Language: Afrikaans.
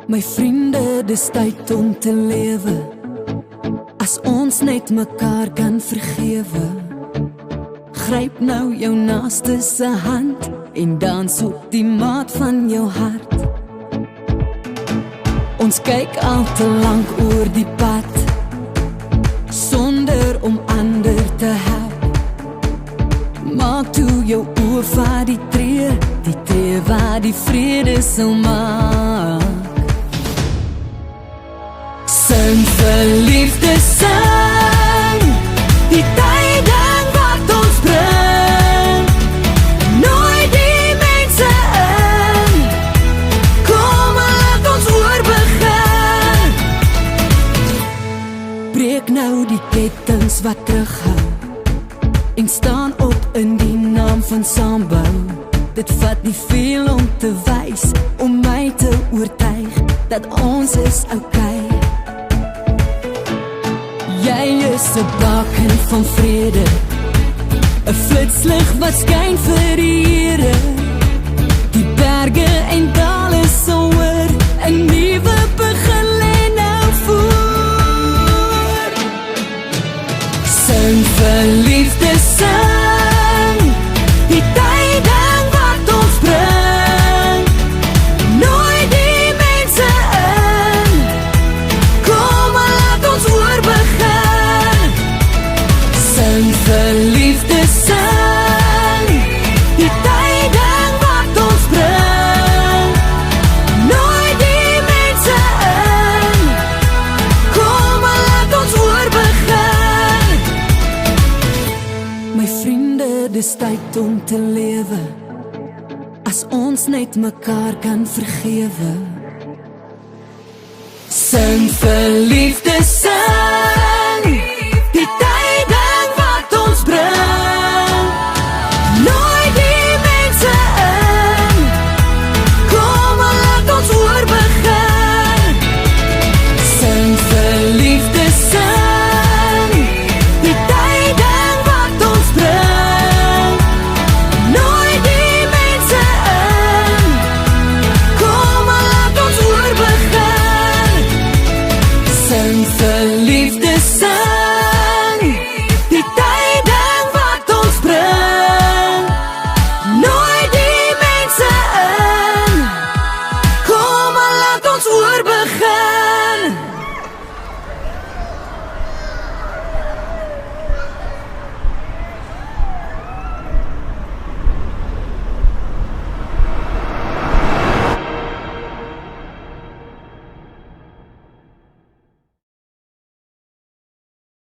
My vriende, dis tyd om te lewe, as ons net mekaar kan vergewe. Gryp nou jou naaste se hand en dans op die maat van jou hart. Ons kyk al te lank oor die pad, sonder om ander te help. Maak toe jou oor vir die tree waar die vrede sal maak. Sing vir liefde, sing die tyding wat ons bring. Nooi die mense in, kom laat ons oorbegin. Breek nou die kettings wat terughou en staan op in die naam van saambou. Dit vat nie veel om te wys, om my te oortuig dat ons is okay. Jy is 'n baken van vrede, 'n flitslig wat skyn vir die Here. Die berge en dale sal hoor, 'n nuwe begin lê nou voor. Sing vir liefde, sing die tyding wat ons bring. Nooi die mense in, kom laat ons oorbegin. Sing vir liefde, sing die tyding wat ons bring. Nooi die mense in, kom laat ons oorbegin. My vriende, dis tyd om te lewe, as ons net mekaar kan vergewe. Sing vir liefde, sing